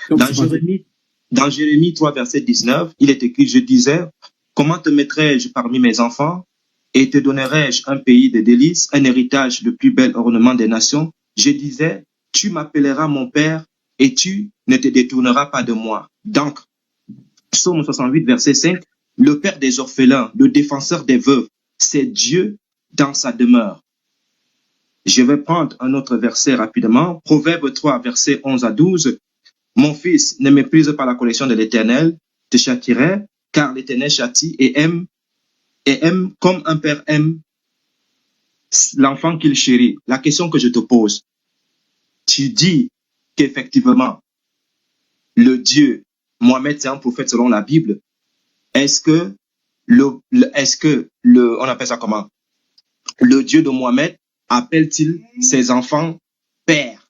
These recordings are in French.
Donc, Dans Jérémie 3, verset 19, il est écrit, je disais, comment te mettrai-je parmi mes enfants et te donnerai-je un pays de délices, un héritage, le plus bel ornement des nations. Je disais, tu m'appelleras mon père et tu ne te détourneras pas de moi. Donc, Psaume 68, verset 5, le père des orphelins, le défenseur des veuves, c'est Dieu dans sa demeure. Je vais prendre un autre verset rapidement. Proverbe 3, verset 11 à 12. Mon fils, ne méprise pas la correction de l'Éternel, te châtierai, car l'Éternel châtie et aime comme un père aime l'enfant qu'il chérit. La question que je te pose, tu dis qu'effectivement, le Dieu, Mohamed, c'est un prophète selon la Bible. Est-ce que on appelle ça comment? Le Dieu de Mohamed appelle-t-il ses enfants pères?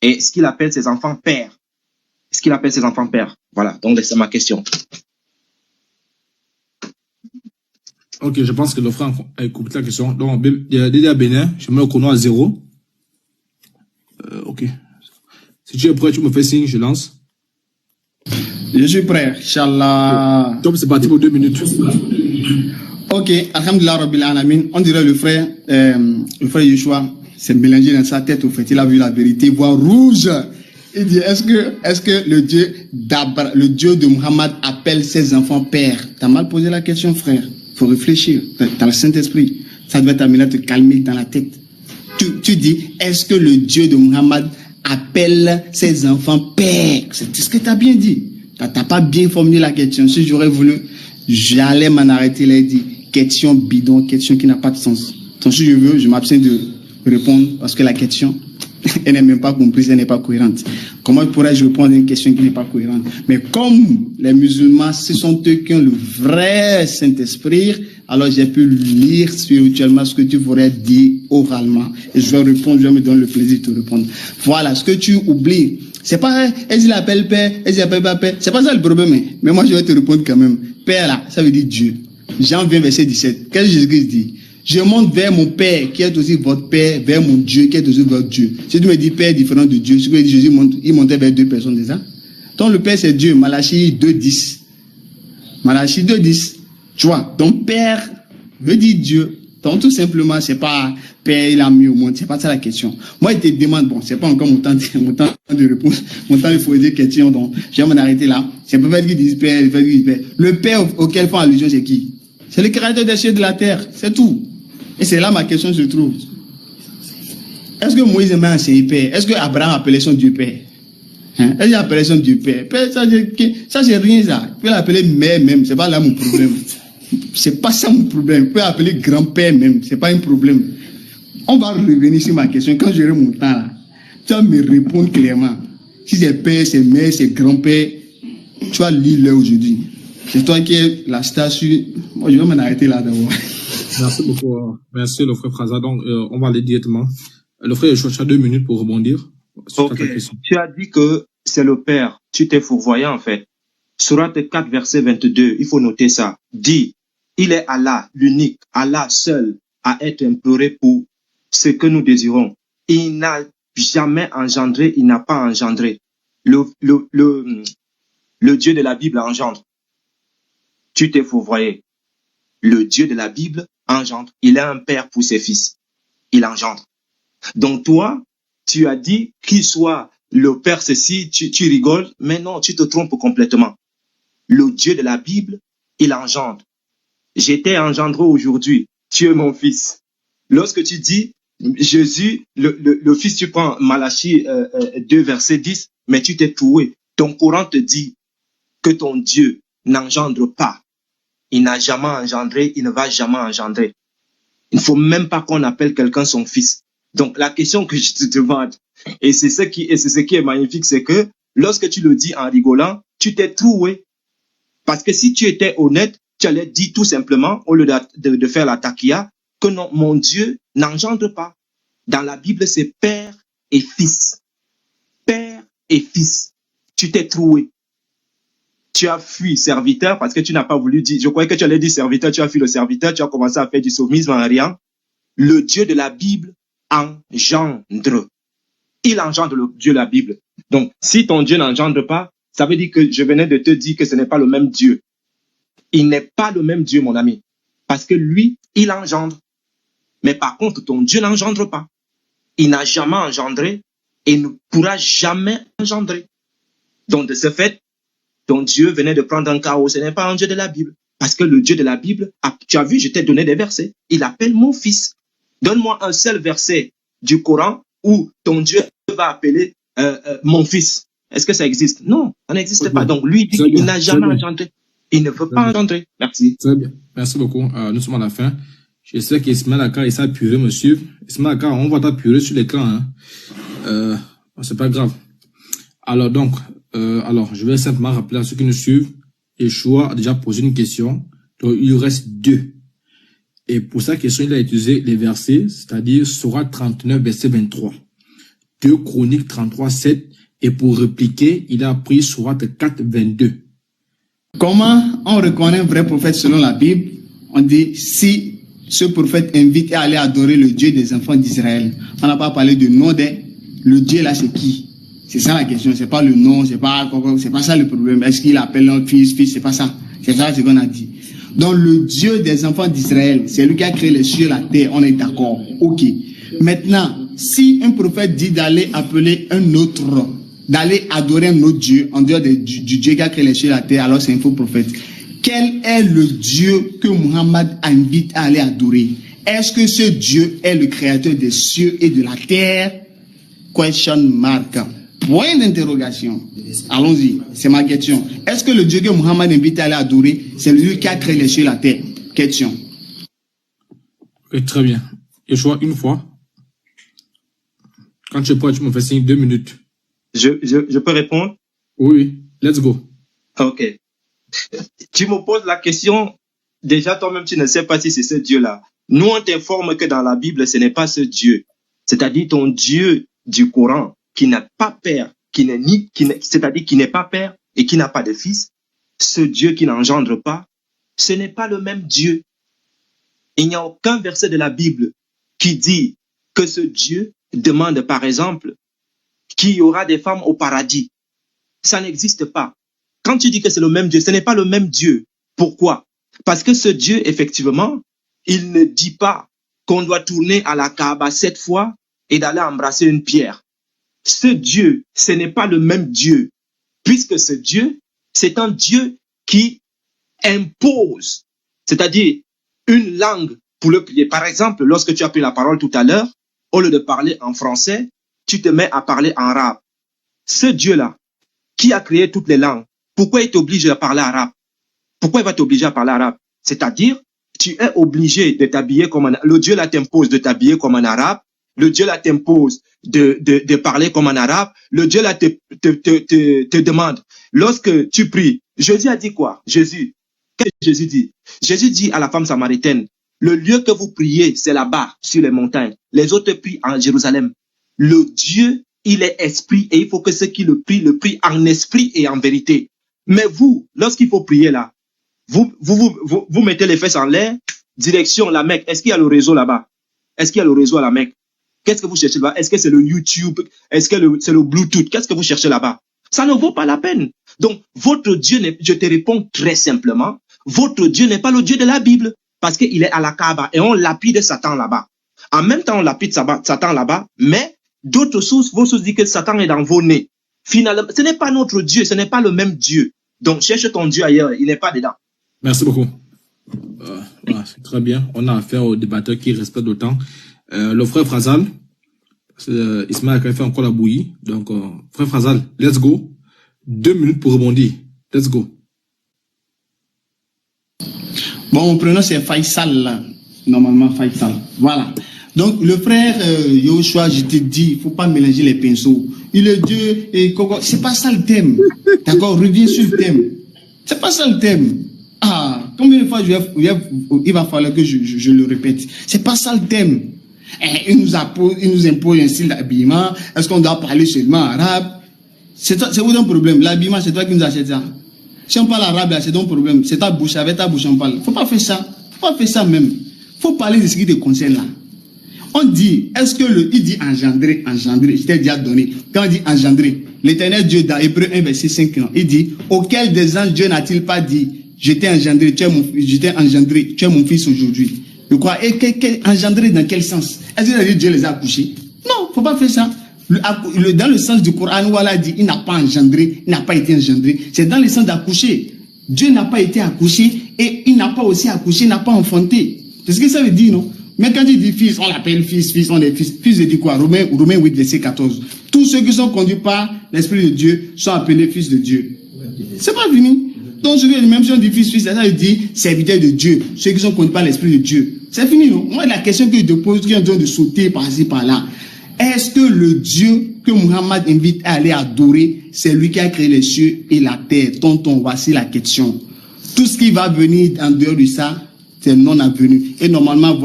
Et est-ce qu'il appelle ses enfants pères? Est-ce qu'il appelle ses enfants pères? Voilà, donc c'est ma question. Ok, je pense que le frère a écouté la question. Donc, il y a déjà Bénin, je mets le chrono à 0. Ok. Si tu es prêt, tu me fais signe, je lance. Je suis prêt, Inch'Allah. Donc, c'est parti pour 2 minutes. Ok, Alhamdulillah Rabbil Alamin. On dirait le frère Yeshua s'est mélangé dans sa tête, au fait. Il a vu la vérité, voire rouge. Il dit, est-ce que le Dieu de Muhammad appelle ses enfants pères? T'as mal posé la question, frère. Faut réfléchir. Dans le Saint-Esprit, ça doit t'amener à te calmer dans la tête. Tu dis, est-ce que le Dieu de Muhammad appelle ses enfants pères? C'est ce que tu as bien dit. T'as pas bien formulé la question. Si j'aurais voulu, j'allais m'en arrêter là et dire, question bidon, question qui n'a pas de sens. Donc si je veux, je m'abstiens de répondre parce que la question, elle n'est même pas comprise, elle n'est pas cohérente. Comment pourrais-je répondre à une question qui n'est pas cohérente? Mais comme les musulmans, ce sont eux qui ont le vrai Saint-Esprit, alors j'ai pu lire spirituellement ce que tu voudrais dire oralement. Et je vais répondre, je vais me donner le plaisir de te répondre. Voilà, ce que tu oublies, c'est pas, est-ce qu'il appelle père, est-ce qu'il appelle pas père, c'est pas ça le problème. Mais moi je vais te répondre quand même. Père là, ça veut dire Dieu. Jean 20, verset 17. Qu'est-ce que Jésus-Christ dit? Je monte vers mon Père, qui est aussi votre Père, vers mon Dieu, qui est aussi votre Dieu. Si tu me dis Père différent de Dieu, ce que dit Jésus, il montait vers deux personnes déjà. Donc le Père c'est Dieu, Malachie 2.10. Malachie 2.10. Tu vois, ton Père veut dire Dieu. Donc tout simplement, c'est pas Père, il a mis au monde, c'est pas ça la question. Moi, il te demande, bon, c'est pas encore mon temps de réponse, mon temps de poser des questions, donc je vais m'en arrêter là. C'est pas parce qu'ils disent Père, il fait Père. Le Père auquel font allusion, c'est qui? C'est le créateur des cieux et de la terre, c'est tout. Et c'est là ma question se trouve. Est-ce que Moïse m'a enseigné Père? Est-ce que Abraham appelait son Dieu Père? Est-ce qu'il appelait son Dieu Père? Père, ça c'est rien ça. Il peut l'appeler mère même, c'est pas là mon problème. C'est pas ça mon problème. Il peut l'appeler grand-père même, c'est pas un problème. On va revenir sur ma question. Quand j'aurai mon temps là, tu vas me répondre clairement. Si c'est père, c'est mère, c'est grand-père, tu vas lire là aujourd'hui. C'est toi qui es la statue. Moi, je vais m'en arrêter là d'abord. Merci beaucoup. Merci le frère Fraza. Donc, on va aller directement. Le frère, je cherche 2 minutes pour rebondir. Ok. Tu as dit que c'est le Père. Tu t'es fourvoyé en fait. Sourate 4, verset 22. Il faut noter ça. Dit, il est Allah, l'unique, Allah seul, à être imploré pour ce que nous désirons. Il n'a jamais engendré, il n'a pas engendré. Le Dieu de la Bible engendre. Tu t'es fourvoyé. Le Dieu de la Bible engendre. Il est un père pour ses fils. Il engendre. Donc toi, tu as dit qu'il soit le père ceci, tu rigoles, mais non, tu te trompes complètement. Le Dieu de la Bible, il engendre. J'étais engendré aujourd'hui. Tu es mon fils. Lorsque tu dis Jésus, le fils, tu prends Malachie 2, verset 10, mais tu t'es troué. Ton Coran te dit que ton Dieu n'engendre pas. Il n'a jamais engendré, il ne va jamais engendrer. Il ne faut même pas qu'on appelle quelqu'un son fils. Donc la question que je te demande, et c'est ce qui est magnifique, c'est que lorsque tu le dis en rigolant, tu t'es troué. Parce que si tu étais honnête, tu allais dire tout simplement, au lieu de faire la taquilla, que non, mon Dieu n'engendre pas. Dans la Bible, c'est père et fils. Père et fils. Tu t'es troué. Tu as fui serviteur parce que tu n'as pas voulu dire, je croyais que tu allais dire serviteur, tu as fui le serviteur, tu as commencé à faire du soumisme en riant. Le Dieu de la Bible engendre. Il engendre le Dieu de la Bible. Donc, si ton Dieu n'engendre pas, Ça veut dire que je venais de te dire que ce n'est pas le même Dieu. Il n'est pas le même Dieu, mon ami. Parce que lui, il engendre. Mais par contre, ton Dieu n'engendre pas. Il n'a jamais engendré et ne pourra jamais engendrer. Donc, de ce fait, ton Dieu venait de prendre un chaos. Ce n'est pas un Dieu de la Bible. Parce que le Dieu de la Bible, tu as vu, je t'ai donné des versets. Il appelle mon fils. Donne-moi un seul verset du Coran où ton Dieu va appeler mon fils. Est-ce que ça existe? Non, ça n'existe pas. Donc, lui, il n'a jamais engendré. Il ne veut pas engendrer. Merci. Très bien. Merci beaucoup. Nous sommes à la fin. Je sais qu'Ismaël Aka, il s'est apuré, monsieur. Ismaël Aka, on va t'apurer sur l'écran. Hein. C'est pas grave. Alors, donc, je vais simplement rappeler à ceux qui nous suivent. Yeshua a déjà posé une question. Donc, il reste 2. Et pour sa question, il a utilisé les versets, c'est-à-dire Sourate 39, verset 23. 2 Chroniques 33, 7. Et pour répliquer, il a pris Sourate 4, 22. Comment on reconnaît un vrai prophète selon la Bible? On dit si ce prophète invite à aller adorer le Dieu des enfants d'Israël. On n'a pas parlé du nom le Dieu là, c'est qui? C'est ça la question, c'est pas le nom, c'est pas ça le problème. Est-ce qu'il appelle un fils, c'est pas ça. C'est ça ce qu'on a dit. Donc le Dieu des enfants d'Israël, c'est lui qui a créé les cieux et la terre, on est d'accord. Ok. Maintenant, si un prophète dit d'aller appeler un autre, d'aller adorer un autre Dieu, en dehors du Dieu qui a créé les cieux et la terre, alors c'est un faux prophète. Quel est le Dieu que Muhammad invite à aller adorer? Est-ce que ce Dieu est le créateur des cieux et de la terre? Question mark. Point d'interrogation. Allons-y, c'est ma question. Est-ce que le Dieu que Muhammad invite à aller adorer, c'est lui qui a créé les cieux et la terre? Question. Okay, très bien. Yeshua, une fois. Quand tu es prêt, tu me fais signe 2 minutes. Je peux répondre? Oui, let's go. Ok. Tu me poses la question, déjà toi-même tu ne sais pas si c'est ce Dieu-là. Nous on t'informe que dans la Bible ce n'est pas ce Dieu. C'est-à-dire ton Dieu du Coran qui n'a pas père, c'est-à-dire qui n'est pas père et qui n'a pas de fils. Ce Dieu qui n'engendre pas, ce n'est pas le même Dieu. Il n'y a aucun verset de la Bible qui dit que ce Dieu demande par exemple qu'il y aura des femmes au paradis. Ça n'existe pas. Quand tu dis que c'est le même Dieu, ce n'est pas le même Dieu. Pourquoi? Parce que ce Dieu, effectivement, il ne dit pas qu'on doit tourner à la Kaaba 7 fois et d'aller embrasser une pierre. Ce Dieu, ce n'est pas le même Dieu. Puisque ce Dieu, c'est un Dieu qui impose, c'est-à-dire une langue pour le prier. Par exemple, lorsque tu as pris la parole tout à l'heure, au lieu de parler en français, tu te mets à parler en arabe. Ce Dieu-là, qui a créé toutes les langues, pourquoi il t'oblige à parler arabe? Pourquoi il va t'obliger à parler arabe? C'est-à-dire, tu es obligé de t'habiller comme un arabe. Le Dieu là t'impose de t'habiller comme un arabe. Le Dieu là t'impose de parler comme un arabe. Le Dieu là te demande. Lorsque tu pries, Jésus a dit quoi? Qu'est-ce que Jésus dit? Jésus dit à la femme samaritaine, le lieu que vous priez, c'est là-bas, sur les montagnes. Les autres prient en Jérusalem. Le Dieu, il est esprit et il faut que ceux qui le prient en esprit et en vérité. Mais vous, lorsqu'il faut prier là, vous mettez les fesses en l'air, direction la Mecque. Est-ce qu'il y a le réseau là-bas? Est-ce qu'il y a le réseau à la Mecque? Qu'est-ce que vous cherchez là-bas? Est-ce que c'est le YouTube? Est-ce que c'est le Bluetooth? Qu'est-ce que vous cherchez là-bas? Ça ne vaut pas la peine. Donc, votre Dieu, je te réponds très simplement, votre Dieu n'est pas le Dieu de la Bible parce qu'il est à la Kaaba et on lapide Satan là-bas. En même temps, on lapide Satan là-bas, mais d'autres sources, vos sources disent que Satan est dans vos nez. Finalement, ce n'est pas notre Dieu, ce n'est pas le même Dieu. Donc, cherche ton Dieu ailleurs, il n'est pas dedans. Merci beaucoup. C'est très bien. On a affaire aux débatteurs qui respectent le temps. Le frère Frazal, Ismaël a fait encore la bouillie. Donc, frère Frazal, let's go. 2 minutes pour rebondir. Let's go. Bon, mon prénom c'est Faisal là. Normalement Faisal. Voilà. Donc, le frère Yoshua, je te dis, il ne faut pas mélanger les pinceaux. Il est Dieu et Coco. C'est pas ça le thème. D'accord, reviens sur le thème. C'est pas ça le thème. Ah, combien de fois il va falloir que je le répète. C'est pas ça le thème. Il nous impose un style d'habillement. Est-ce qu'on doit parler seulement arabe? C'est où ton problème? L'habillement, c'est toi qui nous achètes ça. Si on parle arabe, là, c'est ton problème. C'est ta bouche, avec ta bouche on parle. Faut pas faire ça. Faut pas faire ça même. Faut parler de ce qui te concerne là. On dit, est-ce que il dit engendrer, je t'ai déjà donné. Quand on dit engendrer, L'Éternel Dieu, dans Hébreux 1, verset 5, il dit, auquel des anges Dieu n'a-t-il pas dit, je t'ai engendré, tu es mon fils aujourd'hui. De quoi? Et engendré dans quel sens? Est-ce que Dieu les a accouchés? Non, faut pas faire ça. Dans le sens du Coran, où Allah dit, il n'a pas engendré, il n'a pas été engendré. C'est dans le sens d'accoucher. Dieu n'a pas été accouché et il n'a pas aussi accouché, il n'a pas enfanté. C'est ce que ça veut dire, non? Mais quand il dit fils, on l'appelle fils, on est fils. Fils veut dire quoi? Romains 8, verset 14. Tous ceux qui sont conduits par l'Esprit de Dieu sont appelés fils de Dieu. C'est pas fini. Donc, même si on dit fils, ça veut dire serviteur de Dieu. Ceux qui sont conduits par l'Esprit de Dieu. C'est fini, non? Moi, la question que je te pose, qui est en train de sauter par-ci, par-là. Est-ce que le Dieu que Muhammad invite à aller adorer, c'est lui qui a créé les cieux et la terre? Tonton, voici la question. Tout ce qui va venir en dehors de ça, c'est non avenu. Et normalement,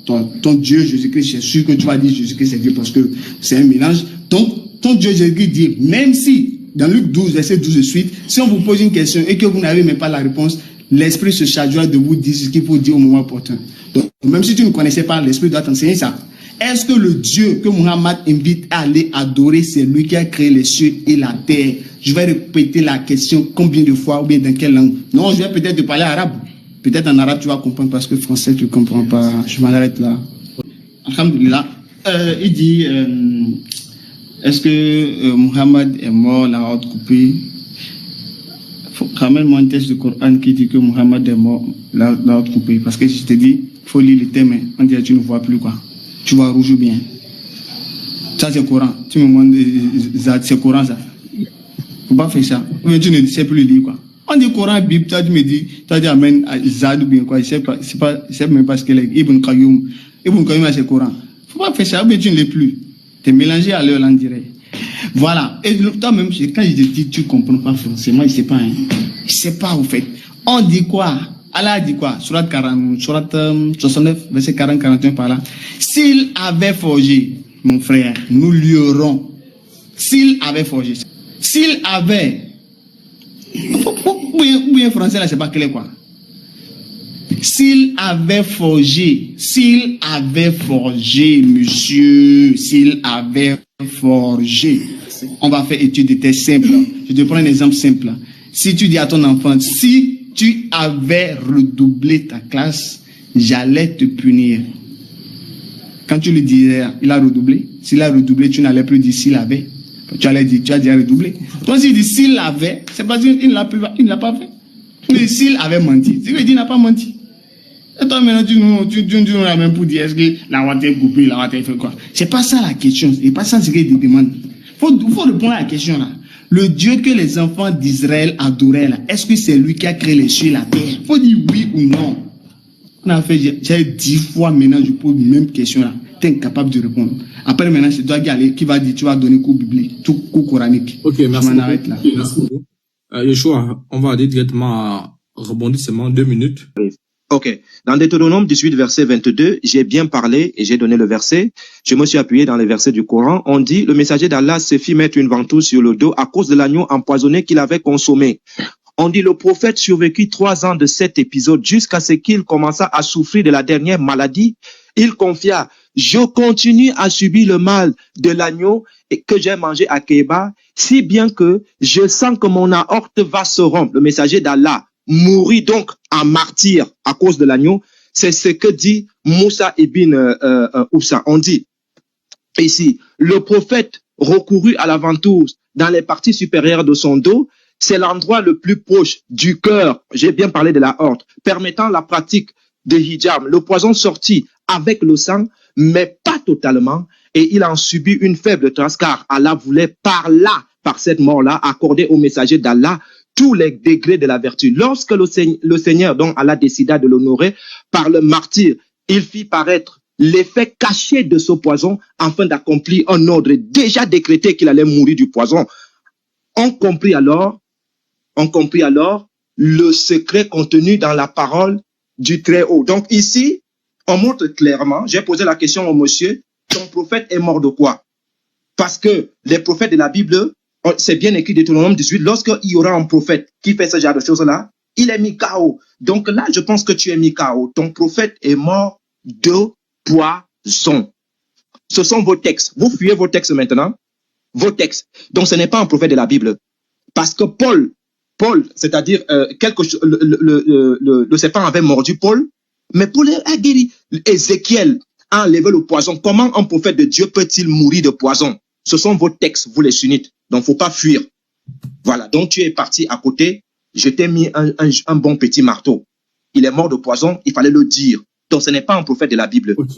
ton Dieu Jésus-Christ, c'est sûr que tu vas dire Jésus-Christ c'est Dieu parce que c'est un mélange. Donc, ton Dieu Jésus-Christ dit, même si, dans Luc 12, verset 12 de suite, si on vous pose une question et que vous n'avez même pas la réponse, l'Esprit se chargera de vous dire ce qu'il faut dire au moment opportun. Donc, même si tu ne connaissais pas, l'Esprit doit t'enseigner ça. Est-ce que le Dieu que Muhammad invite à aller adorer, c'est lui qui a créé les cieux et la terre? Je vais répéter la question combien de fois ou bien dans quelle langue? Non, je vais peut-être te parler arabe. Peut-être en arabe tu vas comprendre parce que français tu ne comprends pas. Je m'en arrête là. Alhamdulillah. Il dit, est-ce que Muhammad est mort, la route coupée? Ramène-moi un texte du Coran qui dit que Muhammad est mort, la route coupée. Parce que je te dis, il faut lire le thème. On dirait que tu ne vois plus quoi. Tu vois rouge ou bien. Ça c'est Coran. Tu me demandes, c'est Coran ça. Faut pas faire ça. Mais tu ne sais plus lire quoi. On dit Coran, Bible, toi tu me dis, tu as dit Amen, Zad ou bien quoi. Je sais même pas ce qu'elle est. Ibn Qayyum, c'est Coran. Faut pas faire ça, mais tu ne l'es plus. Tu es mélangé à l'heure là, on dirait. Voilà. Et toi-même, quand je te dis, tu comprends pas français. Moi, je sais pas. Hein. Je sais pas, au fait. On dit quoi? Allah dit quoi? Surat 69, verset 40-41 par là. S'il avait forgé, mon frère, nous lui aurons. S'il avait forgé. S'il avait. Ou bien français là, c'est pas clair quoi. S'il avait forgé, monsieur, s'il avait forgé. On va faire étude de texte simple. Je te prends un exemple simple. Si tu dis à ton enfant, si tu avais redoublé ta classe, j'allais te punir. Quand tu lui disais, il a redoublé. S'il a redoublé, tu n'allais plus dire s'il avait. Tu allais dire, tu as déjà redoublé. Toi, s'il dit s'il avait, c'est parce qu'il ne l'a pas fait. Mais s'il avait menti, c'est qu'il n'a pas menti. Et toi, maintenant, tu nous ramènes pour dire, est-ce que la ouate est coupée, la ouate est fait quoi? C'est pas ça la question. C'est pas ça ce qu'il demande. Faut répondre à la question là. Le Dieu que les enfants d'Israël adoraient là, est-ce que c'est lui qui a créé les cieux et la terre? Faut dire oui ou non. On a fait, j'ai 10 fois maintenant, je pose la même question là. Tu es incapable de répondre. Après maintenant, c'est toi qui va dire, tu vas donner cours biblique, tout cours coranique. Ok, merci. Je m'en arrête là. Merci beaucoup. Yoshua, on va aller directement à rebondissement 2 minutes. Ok. Dans Deutéronome 18, verset 22, j'ai bien parlé et j'ai donné le verset. Je me suis appuyé dans les versets du Coran. On dit, le messager d'Allah se fit mettre une ventouse sur le dos à cause de l'agneau empoisonné qu'il avait consommé. On dit, le prophète survécut 3 ans de cet épisode jusqu'à ce qu'il commença à souffrir de la dernière maladie. Il confia, je continue à subir le mal de l'agneau que j'ai mangé à Kéba, si bien que je sens que mon aorte va se rompre. Le messager d'Allah mourit donc en martyr à cause de l'agneau. C'est ce que dit Moussa ibn Oussa. On dit ici, le prophète recourut à la ventouse dans les parties supérieures de son dos. C'est l'endroit le plus proche du cœur, j'ai bien parlé de la horte, permettant la pratique de hijab. Le poison sortit avec le sang, mais pas totalement, et il en subit une faible trace, car Allah voulait par cette mort-là, accorder au messager d'Allah tous les degrés de la vertu. Lorsque le Seigneur, dont Allah décida de l'honorer par le martyr, il fit paraître l'effet caché de ce poison afin d'accomplir un ordre déjà décrété qu'il allait mourir du poison. On comprit alors le secret contenu dans la parole du Très-Haut. Donc ici, on montre clairement, j'ai posé la question au monsieur, ton prophète est mort de quoi? Parce que les prophètes de la Bible, c'est bien écrit Deutéronome 18, lorsqu'il y aura un prophète qui fait ce genre de choses-là, il est mis KO. Donc là, je pense que tu es mis KO. Ton prophète est mort de poison. Ce sont vos textes. Vous fuyez vos textes maintenant. vos textes. Donc, ce n'est pas un prophète de la Bible. Parce que Paul, c'est-à-dire le serpent avait mordu Paul, mais Paul a guéri. Ézéchiel a enlevé le poison. Comment un prophète de Dieu peut-il mourir de poison? Ce sont vos textes, vous les sunnites. Donc, il ne faut pas fuir. Voilà. Donc, tu es parti à côté. Je t'ai mis un bon petit marteau. Il est mort de poison, il fallait le dire. Donc, ce n'est pas un prophète de la Bible. Ok.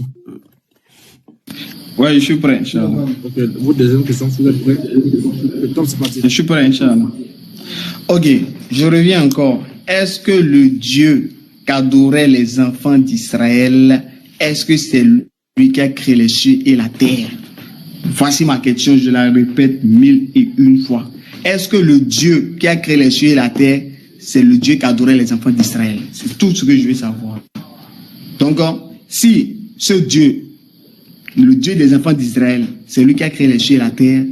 Ouais, je suis prêt, Inch'Allah. Ok. Votre deuxième question, vous êtes prêt? Le temps, c'est parti. Je suis prêt, Inch'Allah. Ok, je reviens encore. Est-ce que le Dieu qu'adoraient les enfants d'Israël, est-ce que c'est lui qui a créé les cieux et la terre? Voici ma question, je la répète 1001 fois. Est-ce que le Dieu qui a créé les cieux et la terre, c'est le Dieu qu'adoraient les enfants d'Israël? C'est tout ce que je veux savoir. Donc, si ce Dieu, le Dieu des enfants d'Israël, c'est lui qui a créé les cieux et la terre,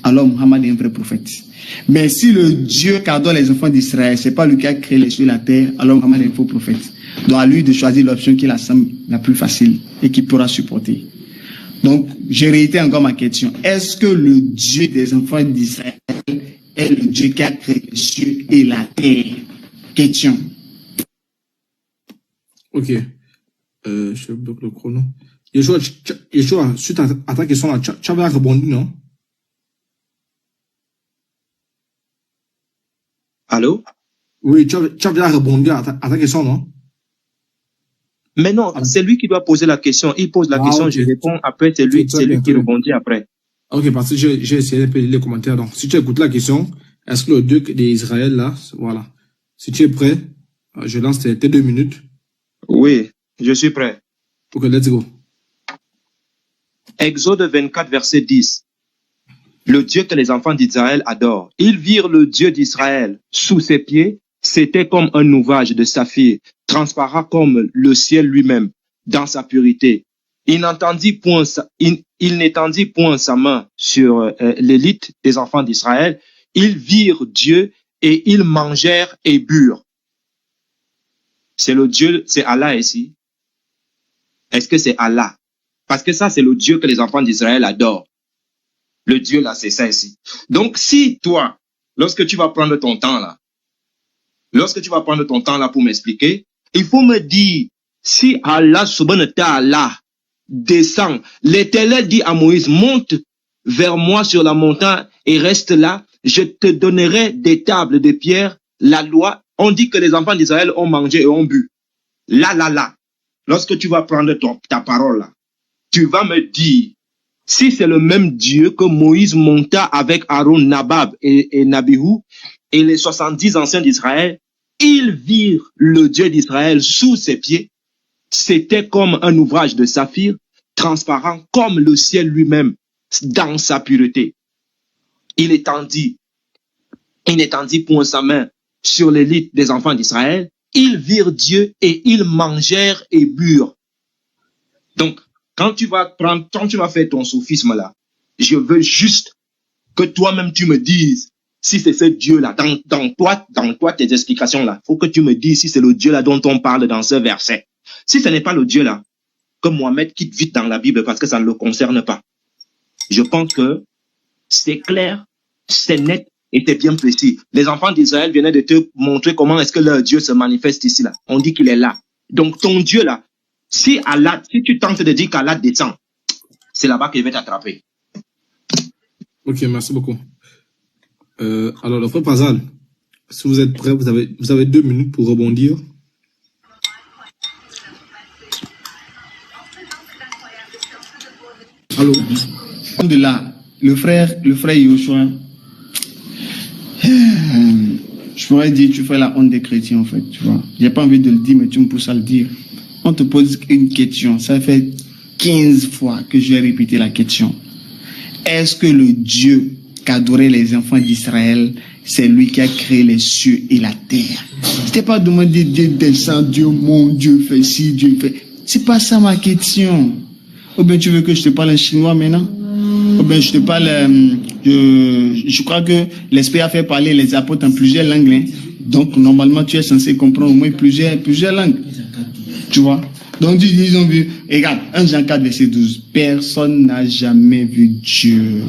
alors Muhammad est un vrai prophète. Mais si le Dieu qu'adore les enfants d'Israël, c'est pas lui qui a créé les cieux et la terre, alors Muhammad est un faux prophète. Donc à lui de choisir l'option qui la semble la plus facile et qui pourra supporter. Donc, je réitère encore ma question. Est-ce que le Dieu des enfants d'Israël est le Dieu qui a créé les cieux et la terre? Question. Ok. Je bloque le chrono. Yeshua, suite à ta question là, tu avais répondu, non? Allô? Oui, tu avais répondu à ta question, non? Mais non, c'est lui qui doit poser la question. Il pose la question, ok. je réponds. Après, c'est lui qui répondit après. Ok, parce que j'ai essayé de lire les commentaires. Donc, si tu écoutes la question, est-ce que le Dieu d'Israël, là, voilà. Si tu es prêt, je lance tes 2 minutes. Oui, je suis prêt. Ok, let's go. Exode 24, verset 10. Le Dieu que les enfants d'Israël adorent. Ils virent le Dieu d'Israël sous ses pieds. C'était comme un ouvrage de saphir, transparent comme le ciel lui-même, dans sa pureté. Il n'étendit point sa main sur l'élite des enfants d'Israël. Ils virent Dieu et ils mangèrent et burent. C'est le Dieu, c'est Allah ici. Est-ce que c'est Allah? Parce que ça, c'est le Dieu que les enfants d'Israël adorent. Le Dieu là, c'est ça ici. Donc, si toi, lorsque tu vas prendre ton temps là, pour m'expliquer, il faut me dire, si Allah subhanahu wa ta'ala descend, l'Éternel dit à Moïse, monte vers moi sur la montagne et reste là, je te donnerai des tables de pierre, la loi. On dit que les enfants d'Israël ont mangé et ont bu. Là. Lorsque tu vas prendre ta parole là, tu vas me dire, si c'est le même Dieu que Moïse monta avec Aaron, Nabab et Nabihu et les 70 anciens d'Israël, ils virent le Dieu d'Israël sous ses pieds. C'était comme un ouvrage de saphir, transparent comme le ciel lui-même dans sa pureté. Il n'étendit point sa main sur l'élite des enfants d'Israël. Ils virent Dieu et ils mangèrent et burent. Donc, quand tu vas faire ton sophisme là, je veux juste que toi-même tu me dises si c'est ce Dieu-là, dans toi, tes explications-là, il faut que tu me dises si c'est le Dieu-là dont on parle dans ce verset. Si ce n'est pas le Dieu-là, que Mohamed quitte vite dans la Bible parce que ça ne le concerne pas. Je pense que c'est clair, c'est net et c'est bien précis. Les enfants d'Israël venaient de te montrer comment est-ce que leur Dieu se manifeste ici là. On dit qu'il est là. Donc ton Dieu-là, si tu tentes de dire qu'Allah descend, c'est là-bas qu'il va t'attraper. Ok, merci beaucoup. Alors, le frère Pazal, si vous êtes prêt, vous avez 2 minutes pour rebondir. Allô? De là, le frère Yoshua, je pourrais dire, tu fais la honte des chrétiens en fait, tu vois. J'ai pas envie de le dire, mais tu me pousses à le dire. On te pose une question, ça fait 15 fois que je vais répéter la question. Est-ce que le Dieu qu'adoraient les enfants d'Israël, c'est lui qui a créé les cieux et la terre? Je t'ai pas demandé Dieu descend, Dieu mon Dieu fait ci, Dieu fait... C'est pas ça ma question. Ou bien tu veux que je te parle en chinois maintenant? Ou bien je te parle... je crois que l'Esprit a fait parler les apôtres en plusieurs langues. Hein? Donc normalement tu es censé comprendre au moins plusieurs langues. Tu vois? Donc ils ont vu... Regarde, 1 Jean 4 verset 12. Personne n'a jamais vu Dieu.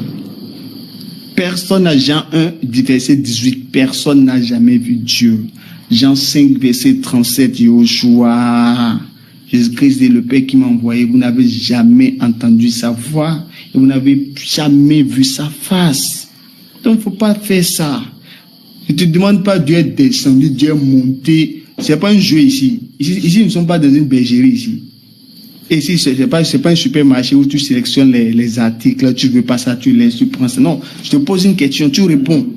Personne n'a, Jean 1, verset 18, personne n'a jamais vu Dieu. Jean 5, verset 37, Yoshua. Jésus-Christ est le Père qui m'a envoyé. Vous n'avez jamais entendu sa voix et vous n'avez jamais vu sa face. Donc, il ne faut pas faire ça. Je ne te demande pas Dieu est descendu, Dieu est monté. Ce n'est pas un jeu ici. Ici, nous ne sommes pas dans une bergerie ici. Et ici, ce n'est pas un supermarché où tu sélectionnes les articles, tu ne veux pas ça, tu laisses, tu prends ça. Non, je te pose une question, tu réponds.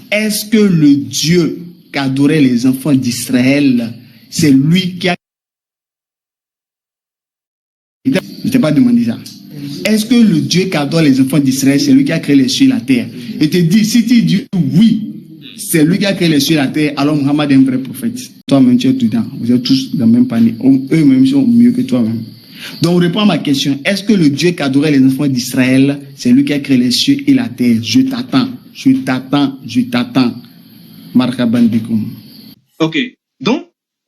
Est-ce que le Dieu qu'adoraient les enfants d'Israël, c'est lui qui a... Je ne t'ai pas demandé ça. Est-ce que le Dieu qu'adore les enfants d'Israël, c'est lui qui a créé les cieux et la terre? Et te dis, si tu dis oui, c'est lui qui a créé les cieux et la terre, alors Muhammad est un vrai prophète. Toi-même, tu es tout dedans. Vous êtes tous dans le même panier. Eux-mêmes sont mieux que toi-même. Donc, réponds à ma question. Est-ce que le Dieu qu'adorait les enfants d'Israël, c'est lui qui a créé les cieux et la terre? Je t'attends. Je t'attends. Je t'attends. Marhaban bikoum. Ok. Donc,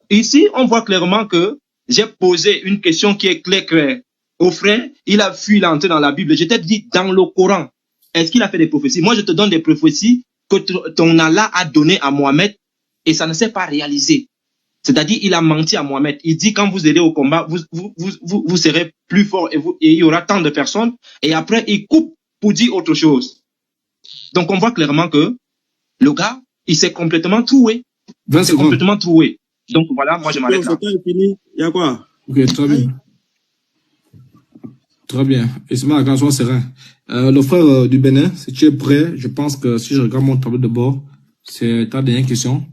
ici, on voit clairement que j'ai posé une question qui est claire. Au frère, il a fui, il est entré dans la Bible. Je t'ai dit, dans le Coran, est-ce qu'il a fait des prophéties? Moi, je te donne des prophéties que ton Allah a données à Mohamed et ça ne s'est pas réalisé. C'est-à-dire, il a menti à Mohamed. Il dit, quand vous irez au combat, vous serez plus fort et il y aura tant de personnes. Et après, il coupe pour dire autre chose. Donc, on voit clairement que le gars, il s'est complètement troué. 20 secondes. Complètement troué. Donc, voilà, moi, je m'arrête là. Fini. Il y a quoi? Ok, très bien. Très bien. Ismaël, quand sois serein. Le frère du Bénin, si tu es prêt, je pense que si je regarde mon tableau de bord, c'est ta dernière question.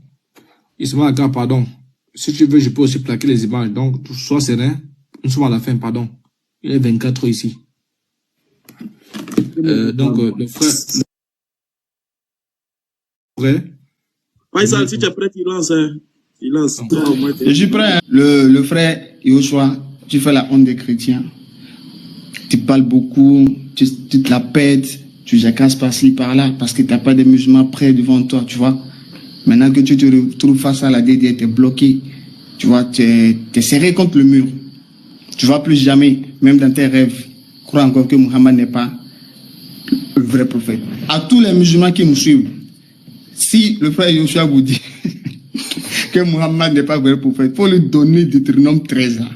Ismaël, pardon. Si tu veux, je peux aussi plaquer les images. Donc, sois serein. Nous sommes à la fin, pardon. Il est 24 heures ici. Donc, le frère... Prêt? Faisal, si tu es prêt, il lance. Il lance. Je suis prêt. Hein. Le frère Yoshua, tu fais la honte des chrétiens. Tu parles beaucoup, tu te la pètes, tu jacasses par-ci, par-là, parce que tu n'as pas de musulmans près devant toi, tu vois. Maintenant que tu te retrouves face à la DDR, tu es bloqué. Tu vois, tu es serré contre le mur. Tu ne vas plus jamais, même dans tes rêves, croire encore que Muhammad n'est pas le vrai prophète. À tous les musulmans qui nous suivent, si le frère Yoshua vous dit que Muhammad n'est pas le vrai prophète, il faut lui donner Deutéronome 13 ans.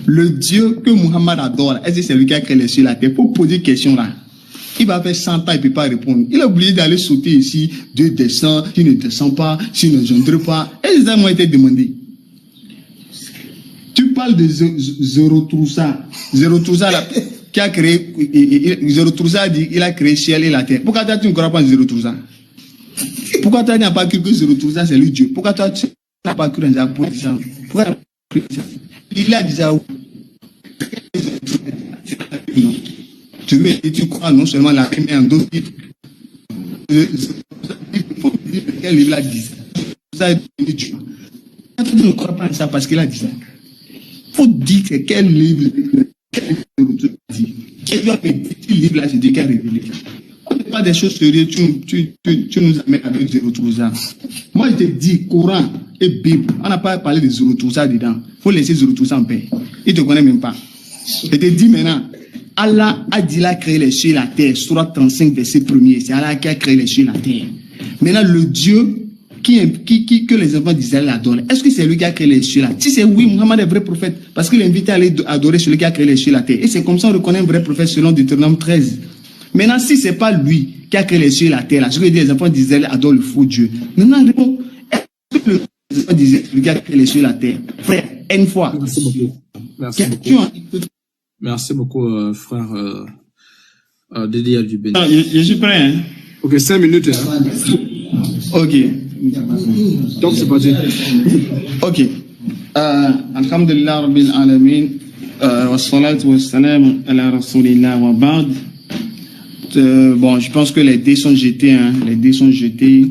Le Dieu que Muhammad adore, est-ce que c'est lui qui a créé les cieux et la terre? Pour poser une question là. Il va faire 100 ans, il ne peut pas répondre. Il a oublié d'aller sauter ici. Dieu descend, il ne descend pas, s'il ne gendre pas. Et ça m'a été demandé. Tu parles de Zoroastrian. Zoroastrian qui a créé, Zoroastrian dit il a créé le ciel et la terre. Pourquoi toi tu ne crois pas en Zoroastrian? Pourquoi toi tu n'as pas cru que Zoroastrian c'est lui Dieu? Pourquoi toi tu n'as pas cru en Zoroastrian? Pourquoi tu n'as pas cru en Zoroastrian? Il a déjà tu veux et tu crois non seulement la Bible mais en d'autres livres. Quel livre a dit ça? Tu ne crois pas en ça parce qu'il a dit ça. Il faut dire que quel livre dit. Quel livre là, je dis qu'il a révélé. On n'est pas des choses sérieuses, tu nous amènes avec Zoroastrian. Moi, je te dis, Coran et Bible, on n'a pas parlé de Zoroastrian dedans. Il faut laisser Zoroastrian en paix. Il ne te connaît même pas. Je te dis maintenant, Allah a dit qu'il a créé les cieux et la terre. Surah 35, verset 1er. C'est Allah qui a créé les cieux et la terre. Maintenant, le Dieu que les enfants d'Israël adorent, est-ce que c'est lui qui a créé les cieux et la terre? Si c'est oui, Muhammad est vrai prophète. Parce qu'il invite à aller adorer celui qui a créé les cieux et la terre. Et c'est comme ça qu'on reconnaît un vrai prophète selon Deutéronome 13. Maintenant, si ce n'est pas lui qui a créé les cieux et la terre, là, je veux dire, les enfants d'Israël adorent le faux Dieu. Maintenant, réponds, est-ce que les enfants d'Israël, lui qui a créé les cieux et la terre? Frère, une fois. Merci beaucoup. Merci beaucoup. Merci beaucoup, frère Dédé du Bénin. Je suis prêt. Hein? Ok, 5 minutes. Hein. Ok. Donc, c'est parti. Ok. Alhamdulillah Rabbil Alamin. Wassalatu wassalam ala Rasulillah wa ba'd. Bon, je pense que les dés sont jetés. Hein. Les dés sont jetés.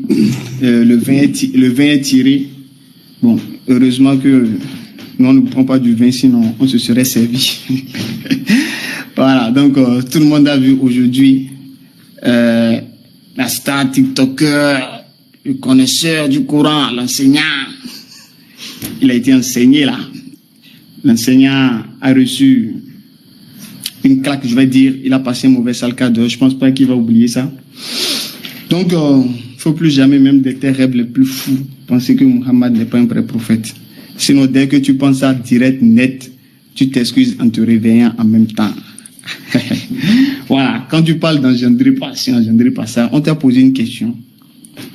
Le vin est tiré. Bon, heureusement que nous, on ne prend pas du vin, sinon on se serait servi. Voilà, donc tout le monde a vu aujourd'hui la star TikToker, le connaisseur du Coran, l'enseignant. Il a été enseigné là. L'enseignant a reçu une claque, je vais dire. Il a passé un mauvais sale cadeau. Je ne pense pas qu'il va oublier ça. Donc, faut plus jamais, même des tes rêves les plus fous, penser que Muhammad n'est pas un vrai prophète. Sinon, dès que tu penses à direct, net, tu t'excuses en te réveillant en même temps. Voilà, quand tu parles d'engendrer pas ci, engendrer pas ça, on t'a posé une question.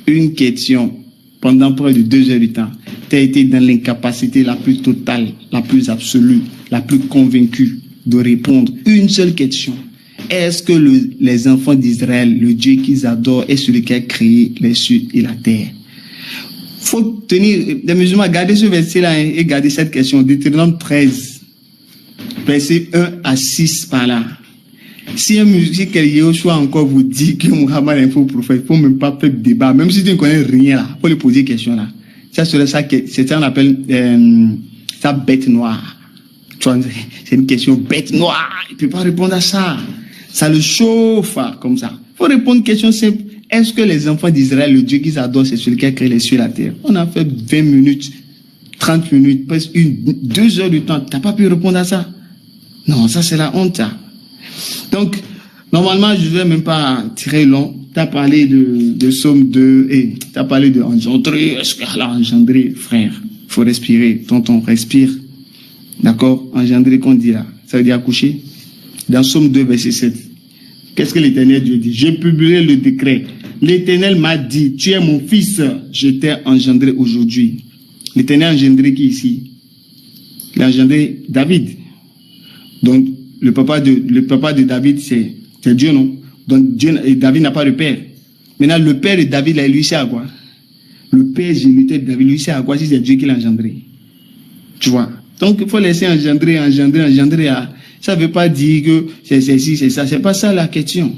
Une question pendant près de 2 heures du temps. Tu as été dans l'incapacité la plus totale, la plus absolue, la plus convaincue de répondre une seule question. Est-ce que les enfants d'Israël, le Dieu qu'ils adorent, est celui qui a créé les cieux et la terre? Faut tenir, les musulmans, gardez ce verset-là et gardez cette question. Deutéronome 13, verset 1 à 6 par là. Si un musique Yoshua encore vous dit que Muhammad est un faux prophète, il ne faut même pas faire de débat. Même si tu ne connais rien là, il faut lui poser des questions là. Ça serait ça, c'est ça qu'on appelle ça bête noire. C'est une question bête noire. Il ne peut pas répondre à ça. Ça le chauffe comme ça. Il faut répondre à une question simple. Est-ce que les enfants d'Israël, le Dieu qu'ils adorent, c'est celui qui a créé les cieux et la terre? On a fait 20 minutes, 30 minutes, presque 2 heures de temps. Tu n'as pas pu répondre à ça? Non, ça c'est la honte. Donc, normalement, je ne vais même pas tirer long. Tu as parlé de Somme 2 et tu as parlé de engendrer. Est-ce qu'elle a engendré, frère? Il faut respirer. Tonton, respire. D'accord? Engendrer, qu'on dit là? Ça veut dire accoucher? Dans Somme 2, verset 7. Qu'est-ce que l'Éternel Dieu dit? J'ai publié le décret. L'Éternel m'a dit, tu es mon fils, je t'ai engendré aujourd'hui. L'Éternel a engendré qui ici? Il a engendré David. Donc, le papa de David, c'est Dieu, non? Donc, David n'a pas de père. Maintenant, le père de David, là, lui, c'est à quoi? Le père géniteur de David, lui, c'est à quoi si c'est Dieu qui l'a engendré? Tu vois? Donc, il faut laisser engendrer. Ça ne veut pas dire que c'est ci, c'est ça. C'est pas ça la question.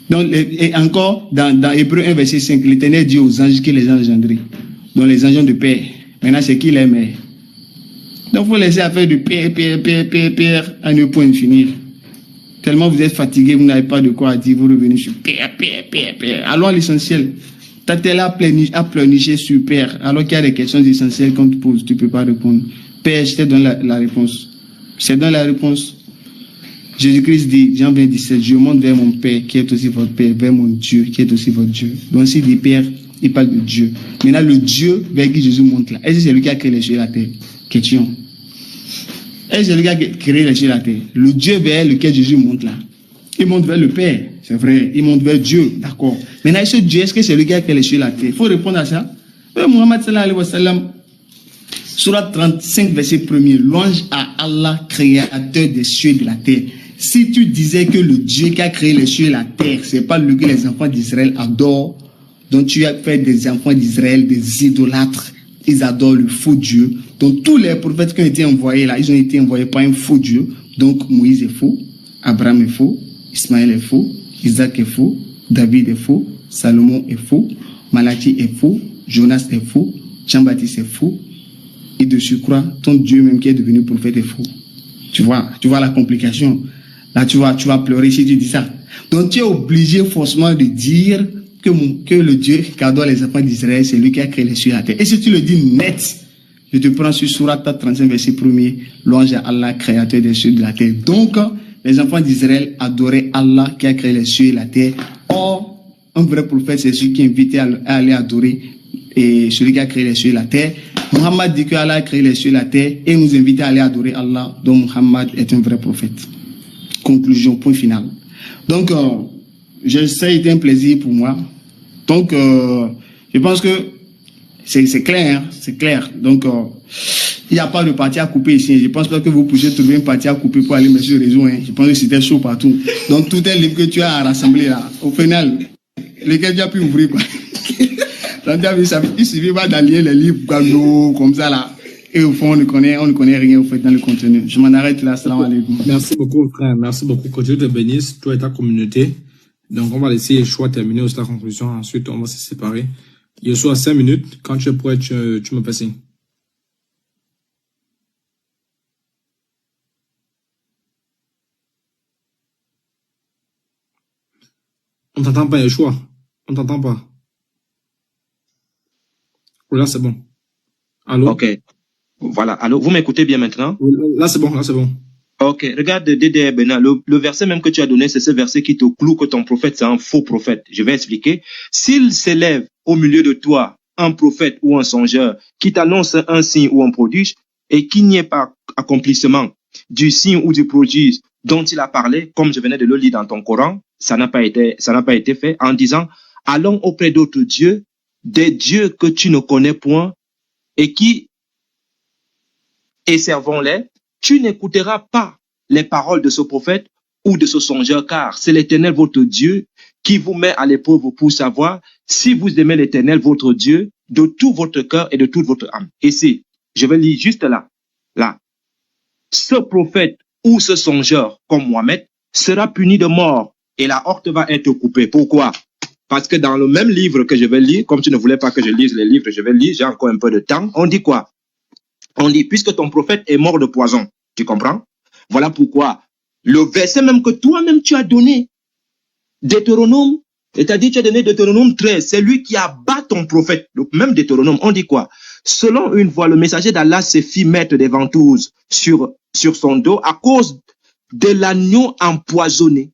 Donc, et encore, dans Hébreu 1, verset 5, l'Éternel dit aux anges qu'il les a engendrés. Donc, les anges de père. Maintenant, c'est qui les mère? Donc, il faut laisser affaire de père, à ne point finir. Tellement vous êtes fatigué, vous n'avez pas de quoi dire, vous revenez sur père. Allons à l'essentiel. Ta tête là à pleurnicher sur père, alors qu'il y a des questions essentielles qu'on te pose, tu ne peux pas répondre. Père, je te donne la réponse. Je te donne la réponse. Jésus-Christ dit, Jean 20, 17, je monte vers mon Père, qui est aussi votre Père, vers mon Dieu, qui est aussi votre Dieu. Donc, s'il dit Père, il parle de Dieu. Maintenant, le Dieu vers qui Jésus monte là, est-ce que c'est lui qui a créé les cieux et la terre? Question. Est-ce que c'est lui qui a créé les cieux et la terre? Le Dieu vers lequel Jésus monte là, il monte vers le Père, c'est vrai, il monte vers Dieu, d'accord. Maintenant, ce Dieu, est-ce que c'est lui qui a créé les cieux et la terre? Il faut répondre à ça. Muhammad sallallahu alayhi wa sallam, Surat 35, verset 1er, louange à Allah, créateur des cieux et de la terre. Si tu disais que le Dieu qui a créé les cieux et la terre, c'est pas lui que les enfants d'Israël adorent, donc tu as fait des enfants d'Israël des idolâtres, ils adorent le faux Dieu. Donc tous les prophètes qui ont été envoyés là, ils ont été envoyés par un faux Dieu. Donc Moïse est faux, Abraham est faux, Ismaël est faux, Isaac est faux, David est faux, Salomon est faux, Malachi est faux, Jonas est faux, Jean-Baptiste est faux. Et de surcroît, ton Dieu même qui est devenu prophète est faux. Tu vois la complication. Là, tu vas pleurer si tu dis ça. Donc, tu es obligé forcément de dire que le Dieu qui adore les enfants d'Israël, c'est lui qui a créé les cieux et la terre. Et si tu le dis net, je te prends sur Surat 35, verset 1er, louange à Allah, créateur des cieux et de la terre. Donc, les enfants d'Israël adoraient Allah qui a créé les cieux et la terre. Or, un vrai prophète, c'est celui qui est invité à aller adorer et celui qui a créé les cieux et la terre. Muhammad dit que Allah a créé les cieux et la terre et nous invite à aller adorer Allah, donc Muhammad est un vrai prophète. Conclusion, point final. Donc, ça a été un plaisir pour moi. Donc, je pense que c'est clair, hein, c'est clair. Donc, il n'y a pas de partie à couper ici. Je pense pas que vous puissiez trouver une partie à couper pour aller mettre sur le réseau. Hein. Je pense que c'était chaud partout. Donc, tout est livre que tu as rassemblé là, au final, lequel tu as pu ouvrir, quoi. Donc, il suffit pas d'allier les livres comme ça là. Et au fond, on ne connaît rien au fait dans le contenu. Je m'en arrête là. Salam alaikum. Merci beaucoup, frère. Merci beaucoup. Que Dieu te bénisse, toi et ta communauté. Donc, on va laisser Yeshua terminer aussi la conclusion. Ensuite, on va se séparer. Yeshua, 5 minutes. Quand tu es prêt, tu me fais signe. On t'entend pas, Yeshua. On t'entend pas. Là, c'est bon. Allô? Ok. Voilà. Allô, vous m'écoutez bien maintenant? Là, c'est bon, là, c'est bon. Ok, regarde Dédé Bena, le verset même que tu as donné, c'est ce verset qui te cloue que ton prophète, c'est un faux prophète. Je vais expliquer. S'il s'élève au milieu de toi un prophète ou un songeur qui t'annonce un signe ou un prodige et qu'il n'y ait pas accomplissement du signe ou du prodige dont il a parlé, comme je venais de le lire dans ton Coran, ça n'a pas été fait en disant, allons auprès d'autres dieux, des dieux que tu ne connais point et servons-les, tu n'écouteras pas les paroles de ce prophète ou de ce songeur, car c'est l'Éternel votre Dieu qui vous met à l'épreuve pour savoir si vous aimez l'Éternel votre Dieu de tout votre cœur et de toute votre âme. Ici, je vais lire juste là. Ce prophète ou ce songeur, comme Mohamed, sera puni de mort et la horte va être coupée. Pourquoi? Parce que dans le même livre que je vais lire, comme tu ne voulais pas que je lise les livres, je vais lire, j'ai encore un peu de temps, on dit quoi? On dit, puisque ton prophète est mort de poison, tu comprends? Voilà pourquoi le verset même que toi-même tu as donné, Deutéronome, c'est-à-dire tu as donné Deutéronome 13, c'est lui qui abat ton prophète. Donc même Deutéronome, on dit quoi? Selon une fois, le messager d'Allah se fit mettre des ventouses sur son dos à cause de l'agneau empoisonné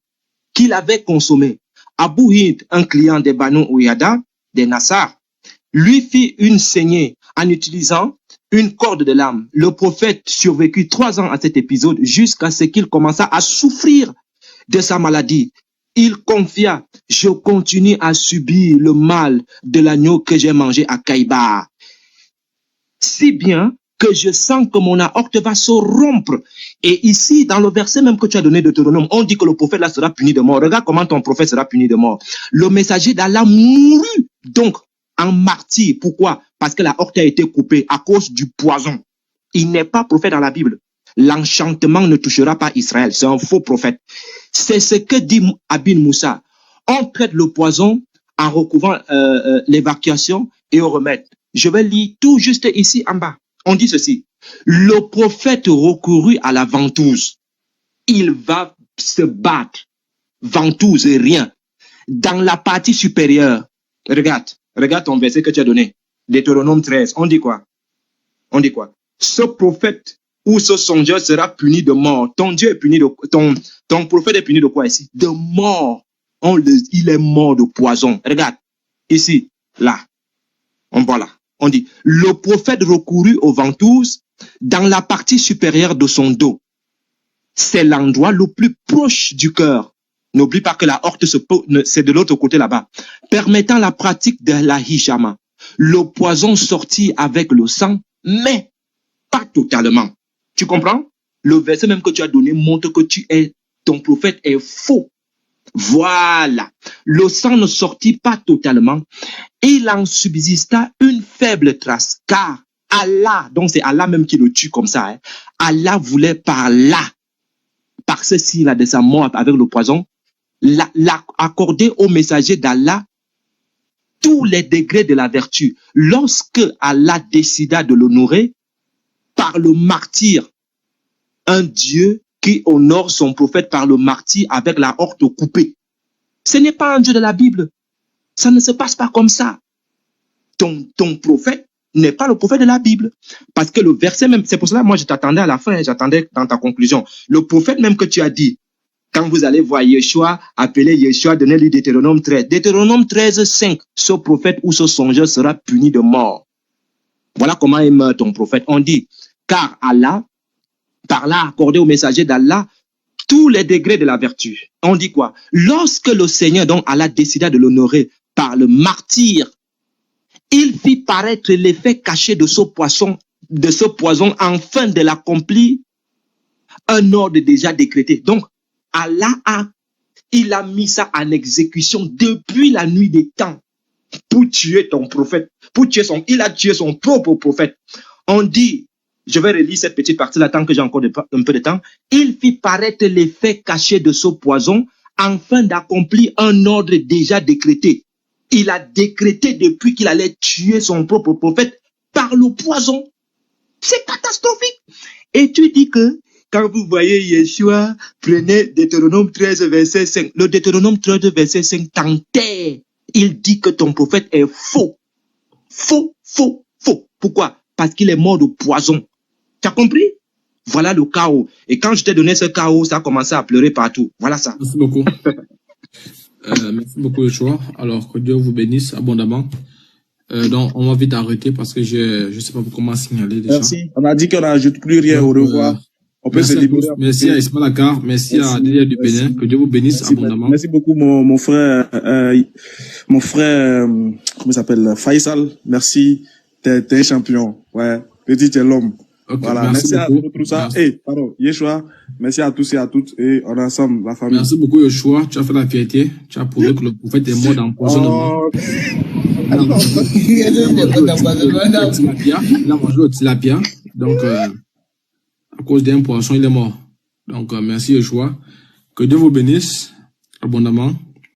qu'il avait consommé. Abu Hind, un client des Banu Uyada, des Nassar, lui fit une saignée en utilisant une corde de lame. Le prophète survécut 3 ans à cet épisode jusqu'à ce qu'il commença à souffrir de sa maladie. Il confia, je continue à subir le mal de l'agneau que j'ai mangé à Kaïba. Si bien que je sens que mon aorte va se rompre. Et ici, dans le verset même que tu as donné de Deutéronome, on dit que le prophète là sera puni de mort. Regarde comment ton prophète sera puni de mort. Le messager d'Allah mourut donc en martyr. Pourquoi? Parce que la horte a été coupée à cause du poison. Il n'est pas prophète dans la Bible. L'enchantement ne touchera pas Israël. C'est un faux prophète. C'est ce que dit Abin Moussa. On traite le poison en recouvrant l'évacuation et au remède. Je vais lire tout juste ici en bas. On dit ceci. Le prophète recourut à la ventouse. Il va se battre. Ventouse et rien. Dans la partie supérieure. Regarde ton verset que tu as donné. Deutéronome 13. On dit quoi? Ce prophète ou ce songeur sera puni de mort. Ton Dieu est puni de ton prophète est puni de quoi ici? De mort. Il est mort de poison. Regarde. Ici, là. On voit là. On dit, le prophète recourut aux ventouses dans la partie supérieure de son dos. C'est l'endroit le plus proche du cœur. N'oublie pas que la horte, c'est de l'autre côté là-bas. Permettant la pratique de la hijama. Le poison sortit avec le sang, mais pas totalement. Tu comprends? Le verset même que tu as donné montre que ton prophète est faux. Voilà. Le sang ne sortit pas totalement. Il en subsista une faible trace, car Allah, donc c'est Allah même qui le tue comme ça, hein. Allah voulait par ce signe-là de sa mort avec le poison, accorder au messager d'Allah tous les degrés de la vertu. Lorsque Allah décida de l'honorer par le martyr, un Dieu qui honore son prophète par le martyr avec la horte coupée. Ce n'est pas un Dieu de la Bible. Ça ne se passe pas comme ça. Ton prophète n'est pas le prophète de la Bible. Parce que le verset même, c'est pour cela, moi je t'attendais à la fin, j'attendais dans ta conclusion. Le prophète même que tu as dit, quand vous allez voir Yeshua, appeler Yeshua, donnez-lui Deutéronome 13. Deutéronome 13, 5, ce prophète ou ce songeur sera puni de mort. Voilà comment il meurt ton prophète. On dit, car Allah, par là accordé au messager d'Allah, tous les degrés de la vertu. On dit quoi? Lorsque le Seigneur, donc Allah, décida de l'honorer par le martyr, il fit paraître l'effet caché de ce poison afin de l'accomplir, un ordre déjà décrété. Donc, Allah il a mis ça en exécution depuis la nuit des temps pour tuer ton prophète, il a tué son propre prophète. On dit, je vais relire cette petite partie-là tant que j'ai encore un peu de temps. Il fit paraître l'effet caché de ce poison afin d'accomplir un ordre déjà décrété. Il a décrété depuis qu'il allait tuer son propre prophète par le poison. C'est catastrophique. Et tu dis que quand vous voyez Yeshua, prenez Deutéronome 13, verset 5. Le Deutéronome 13, verset 5 t'enterre. Il dit que ton prophète est faux. Faux. Pourquoi? Parce qu'il est mort de poison. Tu as compris? Voilà le chaos. Et quand je t'ai donné ce chaos, ça a commencé à pleurer partout. Voilà ça. Merci beaucoup. Merci beaucoup, Yoshua. Alors, que Dieu vous bénisse abondamment. Donc, on va vite arrêter parce que je sais pas comment signaler déjà. Merci. On a dit qu'on n'ajoute plus rien. Donc, Au revoir. On peut se libérer. Merci à Ismaël Akar. Merci à Didier du Bénin. Que Dieu vous bénisse abondamment. Merci beaucoup, mon frère, comment il s'appelle, Faisal. Merci. T'es un champion. Ouais. Petit, t'es l'homme. Okay, voilà. Merci à tout ça. Pardon. Yeshua. Merci à tous et à toutes. Et on est ensemble, la famille. Merci beaucoup, Yoshua. Tu as fait la fierté. Tu as prouvé que le prophète est mort d'empoisonnement. Il a mangé le tilapia. Donc, à cause d'un poisson, il est mort. Donc, merci Yoshua. Que Dieu vous bénisse abondamment.